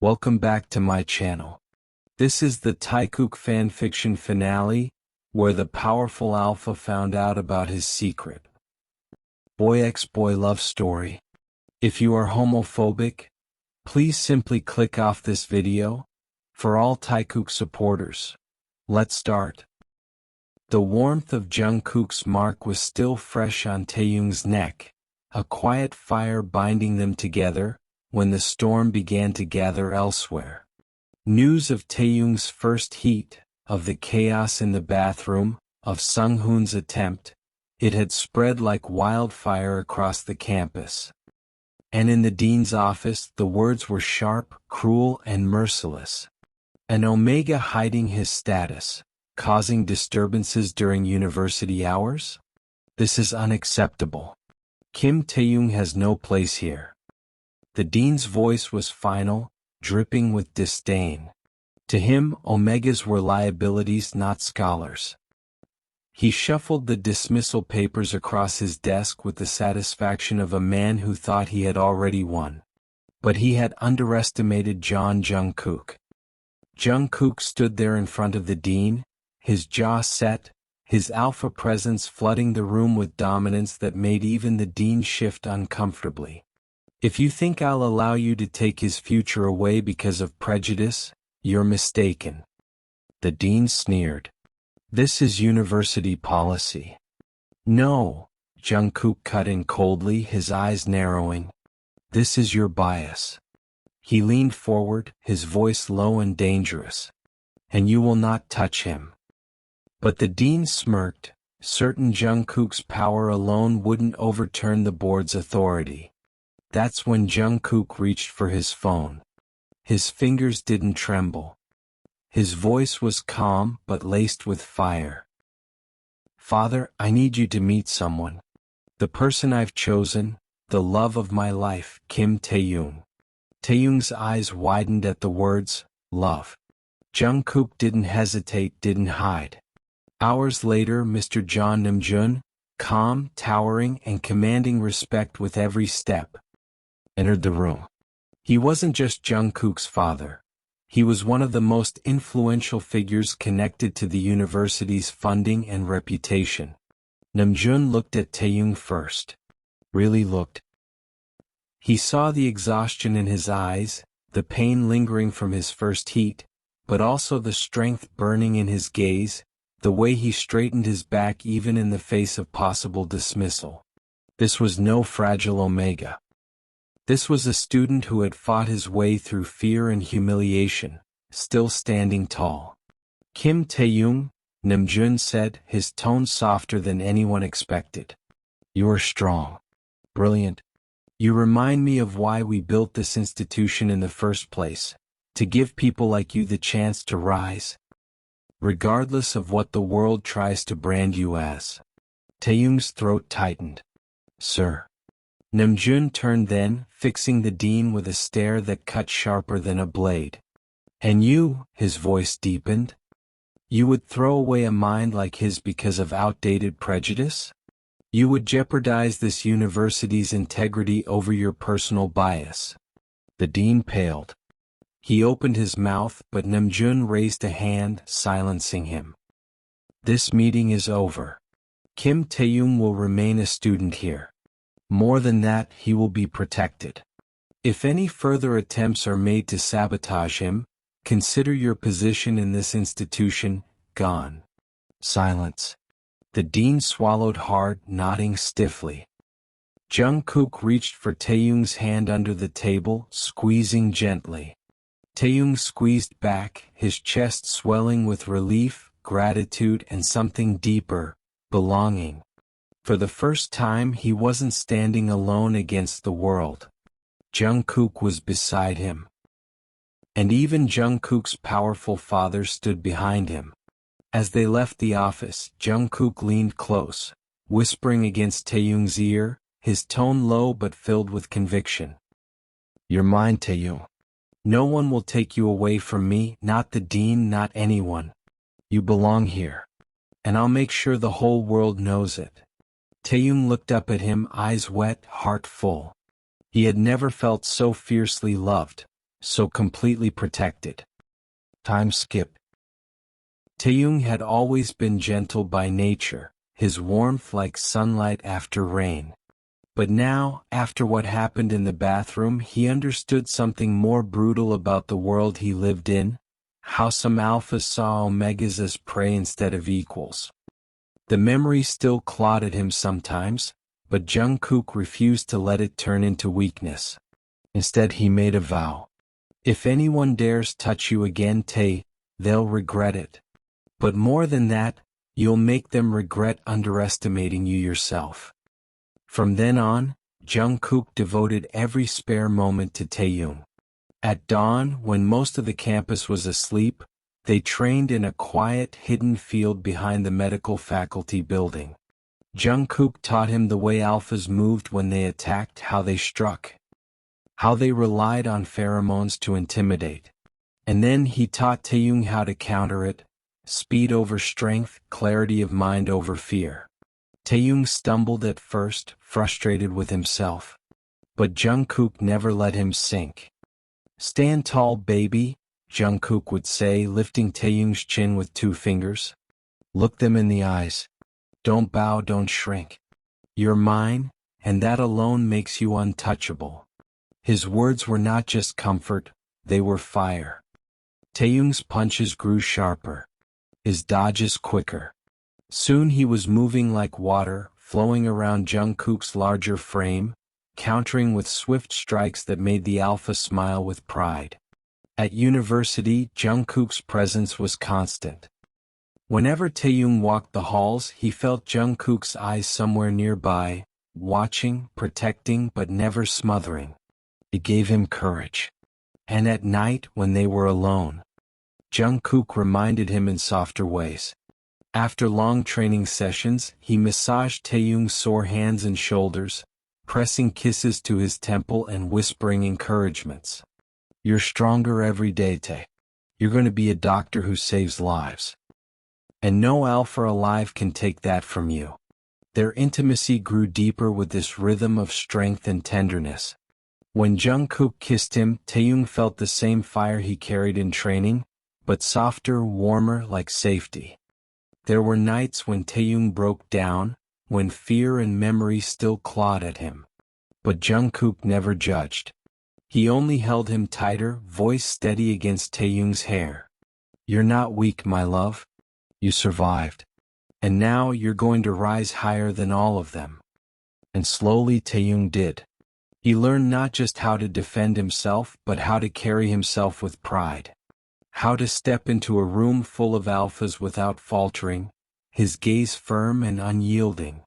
Welcome back to my channel. This is the Taekook fanfiction finale, where the powerful alpha found out about his secret. Boy x boy love story. If you are homophobic, please simply click off this video. For all Taekook supporters, let's start. The warmth of Jungkook's mark was still fresh on Taehyung's neck, a quiet fire binding them together, when the storm began to gather elsewhere. News of Taehyung's first heat, of the chaos in the bathroom, of Sunghoon's attempt, it had spread like wildfire across the campus. And in the dean's office the words were sharp, cruel and merciless. An Omega hiding his status, causing disturbances during university hours? This is unacceptable. Kim Taehyung has no place here. The dean's voice was final, dripping with disdain. To him, Omegas were liabilities, not scholars. He shuffled the dismissal papers across his desk with the satisfaction of a man who thought he had already won. But he had underestimated Jungkook. Jungkook stood there in front of the dean, his jaw set, his alpha presence flooding the room with dominance that made even the dean shift uncomfortably. If you think I'll allow you to take his future away because of prejudice, you're mistaken. The dean sneered. This is university policy. No, Jungkook cut in coldly, his eyes narrowing. This is your bias. He leaned forward, his voice low and dangerous. And you will not touch him. But the dean smirked, certain Jungkook's power alone wouldn't overturn the board's authority. That's when Jungkook reached for his phone. His fingers didn't tremble. His voice was calm but laced with fire. Father, I need you to meet someone. The person I've chosen, the love of my life, Kim Taehyung. Taehyung's eyes widened at the words, love. Jungkook didn't hesitate, didn't hide. Hours later, Mr. John Namjoon, calm, towering, and commanding respect with every step, entered the room. He wasn't just Jungkook's father. He was one of the most influential figures connected to the university's funding and reputation. Namjoon looked at Taehyung first. Really looked. He saw the exhaustion in his eyes, the pain lingering from his first heat, but also the strength burning in his gaze, the way he straightened his back even in the face of possible dismissal. This was no fragile Omega. This was a student who had fought his way through fear and humiliation, still standing tall. Kim Taehyung, Namjoon said, his tone softer than anyone expected. You're strong. Brilliant. You remind me of why we built this institution in the first place, to give people like you the chance to rise, regardless of what the world tries to brand you as. Taehyung's throat tightened. Sir. Namjoon turned then, fixing the dean with a stare that cut sharper than a blade. And you, his voice deepened? You would throw away a mind like his because of outdated prejudice? You would jeopardize this university's integrity over your personal bias. The dean paled. He opened his mouth, but Namjoon raised a hand, silencing him. This meeting is over. Kim Taehyung will remain a student here. More than that, he will be protected. If any further attempts are made to sabotage him, consider your position in this institution gone. Silence. The dean swallowed hard, nodding stiffly. Jungkook reached for Taehyung's hand under the table, squeezing gently. Taehyung squeezed back, his chest swelling with relief, gratitude and something deeper, belonging. For the first time he wasn't standing alone against the world. Jungkook was beside him. And even Jungkook's powerful father stood behind him. As they left the office, Jungkook leaned close, whispering against Taehyung's ear, his tone low but filled with conviction. You're mine, Taehyung. No one will take you away from me, not the dean, not anyone. You belong here. And I'll make sure the whole world knows it. Taehyung looked up at him, eyes wet, heart full. He had never felt so fiercely loved, so completely protected. Time skip. Taehyung had always been gentle by nature, his warmth like sunlight after rain. But now, after what happened in the bathroom, he understood something more brutal about the world he lived in, how some alphas saw omegas as prey instead of equals. The memory still clawed at him sometimes, but Jungkook refused to let it turn into weakness. Instead he made a vow. If anyone dares touch you again, Tae, they'll regret it. But more than that, you'll make them regret underestimating you yourself. From then on, Jungkook devoted every spare moment to Taehyung. At dawn, when most of the campus was asleep, they trained in a quiet, hidden field behind the medical faculty building. Jungkook taught him the way alphas moved when they attacked, how they struck, how they relied on pheromones to intimidate. And then he taught Taehyung how to counter it: speed over strength, clarity of mind over fear. Taehyung stumbled at first, frustrated with himself. But Jungkook never let him sink. "Stand tall, baby," Jungkook would say, lifting Taehyung's chin with 2 fingers. "Look them in the eyes. Don't bow, don't shrink. You're mine, and that alone makes you untouchable." His words were not just comfort, they were fire. Taehyung's punches grew sharper, his dodges quicker. Soon he was moving like water, flowing around Jungkook's larger frame, countering with swift strikes that made the alpha smile with pride. At university, Jungkook's presence was constant. Whenever Taehyung walked the halls, he felt Jungkook's eyes somewhere nearby, watching, protecting, but never smothering. It gave him courage. And at night, when they were alone, Jungkook reminded him in softer ways. After long training sessions, he massaged Taehyung's sore hands and shoulders, pressing kisses to his temple and whispering encouragements. "You're stronger every day, Tae. You're going to be a doctor who saves lives. And no alpha alive can take that from you." Their intimacy grew deeper with this rhythm of strength and tenderness. When Jungkook kissed him, Taehyung felt the same fire he carried in training, but softer, warmer, like safety. There were nights when Taehyung broke down, when fear and memory still clawed at him. But Jungkook never judged. He only held him tighter, voice steady against Taehyung's hair. "You're not weak, my love. You survived. And now you're going to rise higher than all of them." And slowly Taehyung did. He learned not just how to defend himself, but how to carry himself with pride. How to step into a room full of alphas without faltering, his gaze firm and unyielding.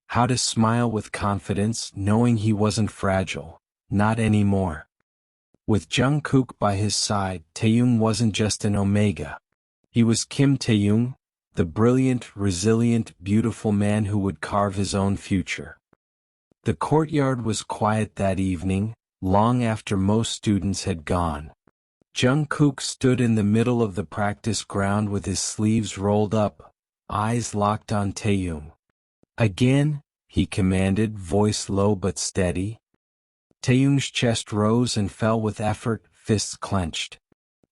How to smile with confidence, knowing he wasn't fragile, not anymore. With Jungkook by his side, Taehyung wasn't just an omega. He was Kim Taehyung, the brilliant, resilient, beautiful man who would carve his own future. The courtyard was quiet that evening, long after most students had gone. Jungkook stood in the middle of the practice ground with his sleeves rolled up, eyes locked on Taehyung. "Again," he commanded, voice low but steady. Taehyung's chest rose and fell with effort, fists clenched.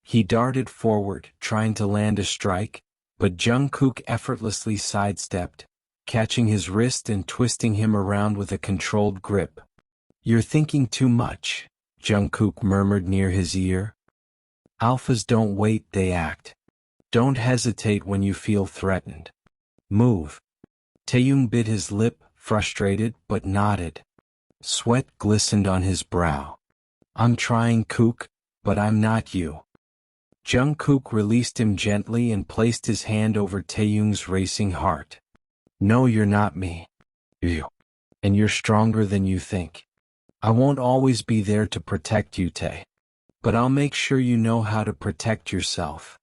He darted forward, trying to land a strike, but Jungkook effortlessly sidestepped, catching his wrist and twisting him around with a controlled grip. "You're thinking too much," Jungkook murmured near his ear. "Alphas don't wait, they act. Don't hesitate when you feel threatened. Move." Taehyung bit his lip, frustrated, but nodded. Sweat glistened on his brow. "I'm trying, Kook, but I'm not you." Jungkook released him gently and placed his hand over Taehyung's racing heart. "No, you're not me. You. And you're stronger than you think. I won't always be there to protect you, Tae. But I'll make sure you know how to protect yourself."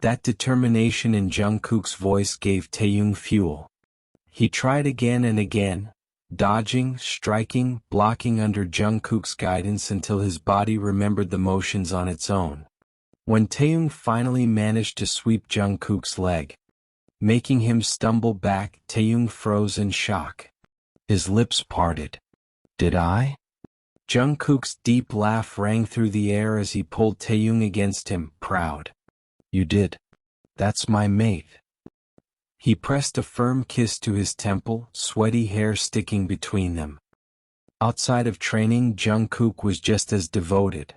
That determination in Jungkook's voice gave Taehyung fuel. He tried again and again, dodging, striking, blocking under Jungkook's guidance until his body remembered the motions on its own. When Taehyung finally managed to sweep Jungkook's leg, making him stumble back, Taehyung froze in shock. His lips parted. "Did I?" Jungkook's deep laugh rang through the air as he pulled Taehyung against him, proud. You did. That's my mate. He pressed a firm kiss to his temple, sweaty hair sticking between them. Outside of training, Jungkook was just as devoted.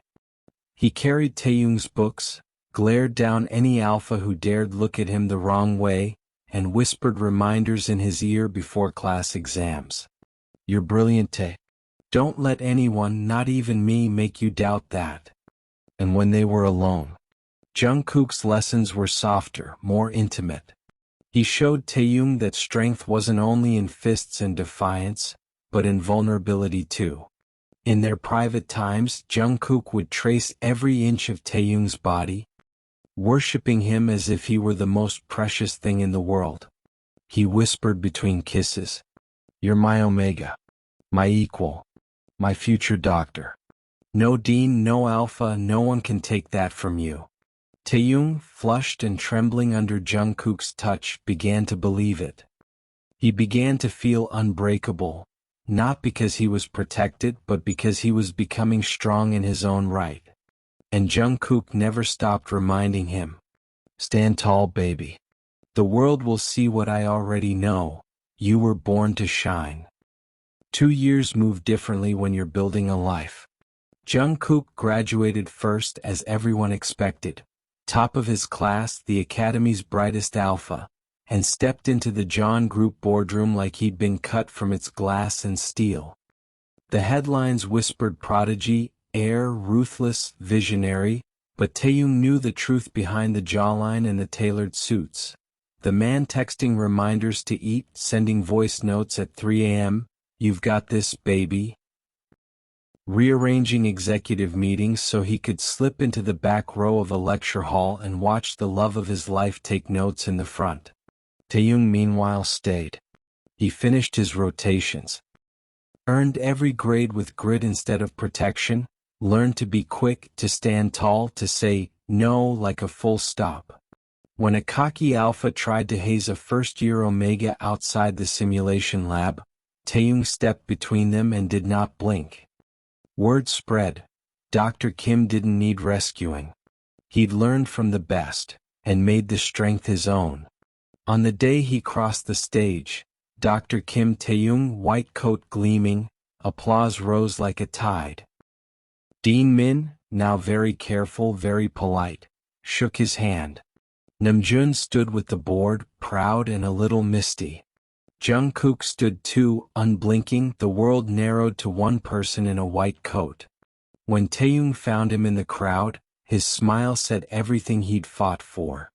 He carried Taehyung's books, glared down any alpha who dared look at him the wrong way, and whispered reminders in his ear before class exams. You're brilliant, Tae. Don't let anyone, not even me, make you doubt that. And when they were alone, Jungkook's lessons were softer, more intimate. He showed Taehyung that strength wasn't only in fists and defiance, but in vulnerability too. In their private times, Jungkook would trace every inch of Taehyung's body, worshipping him as if he were the most precious thing in the world. He whispered between kisses, "You're my omega, my equal, my future doctor. No dean, no alpha, no one can take that from you." Taehyung, flushed and trembling under Jungkook's touch, began to believe it. He began to feel unbreakable, not because he was protected but because he was becoming strong in his own right. And Jungkook never stopped reminding him, "Stand tall, baby. The world will see what I already know. You were born to shine." 2 years move differently when you're building a life. Jungkook graduated first as everyone expected, top of his class, the academy's brightest alpha, and stepped into the John Group boardroom like he'd been cut from its glass and steel. The headlines whispered prodigy, heir, ruthless, visionary, but Taehyung knew the truth behind the jawline and the tailored suits. The man texting reminders to eat, sending voice notes at 3 a.m., "You've got this, baby." Rearranging executive meetings so he could slip into the back row of a lecture hall and watch the love of his life take notes in the front. Taehyung meanwhile stayed. He finished his rotations, earned every grade with grit instead of protection, learned to be quick, to stand tall, to say no like a full stop. When a cocky alpha tried to haze a first-year omega outside the simulation lab, Taehyung stepped between them and did not blink. Word spread. Dr. Kim didn't need rescuing. He'd learned from the best, and made the strength his own. On the day he crossed the stage, Dr. Kim Taehyung, white coat gleaming, applause rose like a tide. Dean Min, now very careful, very polite, shook his hand. Namjoon stood with the board, proud and a little misty. Jungkook stood too, unblinking. The world narrowed to one person in a white coat. When Taehyung found him in the crowd, his smile said everything he'd fought for.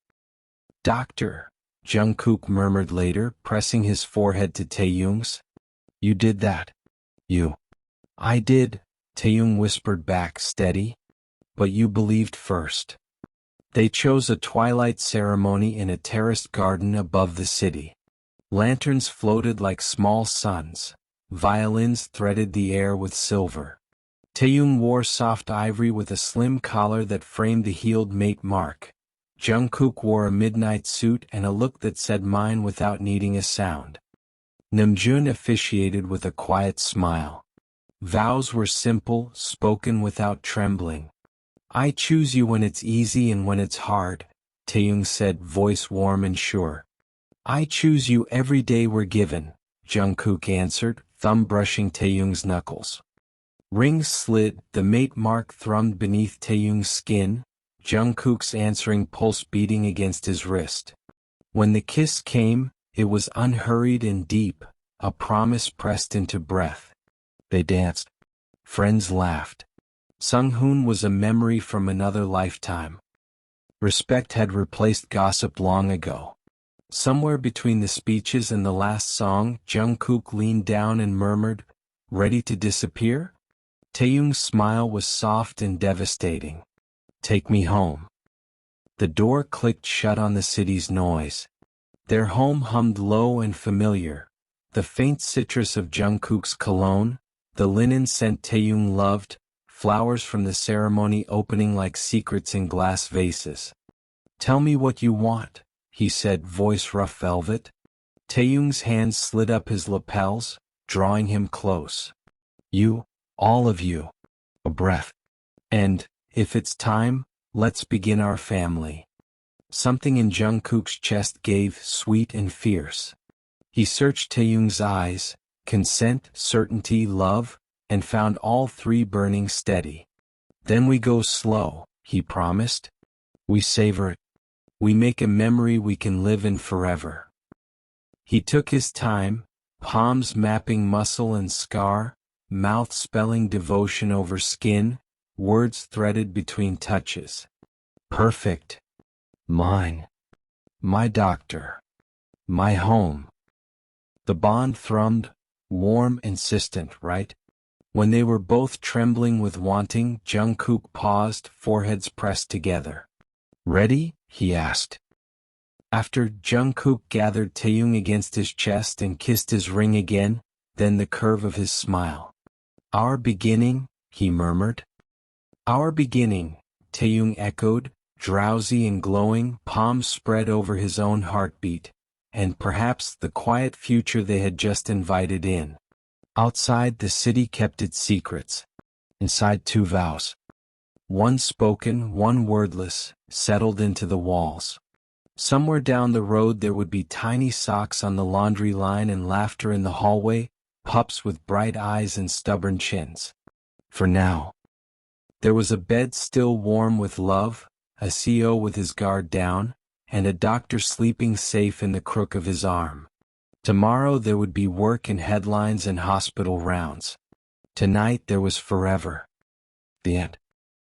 "Doctor," Jungkook murmured later, pressing his forehead to Taehyung's. "You did that." "You." "I did," Taehyung whispered back, steady. "But you believed first." They chose a twilight ceremony in a terraced garden above the city. Lanterns floated like small suns. Violins threaded the air with silver. Taehyung wore soft ivory with a slim collar that framed the healed mate mark. Jungkook wore a midnight suit and a look that said mine without needing a sound. Namjoon officiated with a quiet smile. Vows were simple, spoken without trembling. "I choose you when it's easy and when it's hard," Taehyung said, voice warm and sure. "I choose you every day we're given," Jungkook answered, thumb brushing Taehyung's knuckles. Rings slid, the mate mark thrummed beneath Taehyung's skin, Jungkook's answering pulse beating against his wrist. When the kiss came, it was unhurried and deep, a promise pressed into breath. They danced. Friends laughed. Sunghoon was a memory from another lifetime. Respect had replaced gossip long ago. Somewhere between the speeches and the last song, Jungkook leaned down and murmured, "Ready to disappear?" Taehyung's smile was soft and devastating. "Take me home." The door clicked shut on the city's noise. Their home hummed low and familiar. The faint citrus of Jungkook's cologne, the linen scent Taehyung loved, flowers from the ceremony opening like secrets in glass vases. "Tell me what you want," he said, voice rough velvet. Taehyung's hands slid up his lapels, drawing him close. "You, All of you. A breath. And, if it's time, let's begin our family. Something in Jungkook's chest gave, sweet and fierce. He searched Taehyung's eyes, consent, certainty, love, and found all three burning steady. Then we go slow, he promised. We savor it. We make a memory we can live in forever. He took his time, palms mapping muscle and scar, mouth spelling devotion over skin, words threaded between touches. Perfect. Mine. My doctor. My home. The bond thrummed, warm, insistent, right? When they were both trembling with wanting, Jungkook paused, foreheads pressed together. Ready? He asked. After Jungkook gathered Taehyung against his chest and kissed his ring again, then the curve of his smile. Our beginning, he murmured. Our beginning, Taehyung echoed, drowsy and glowing, palms spread over his own heartbeat, and perhaps the quiet future they had just invited in. Outside, the city kept its secrets. Inside, two vows. One spoken, one wordless, settled into the walls. Somewhere down the road there would be tiny socks on the laundry line and laughter in the hallway, pups with bright eyes and stubborn chins. For now, there was a bed still warm with love, a CO with his guard down, and a doctor sleeping safe in the crook of his arm. Tomorrow there would be work and headlines and hospital rounds. Tonight there was forever. The end.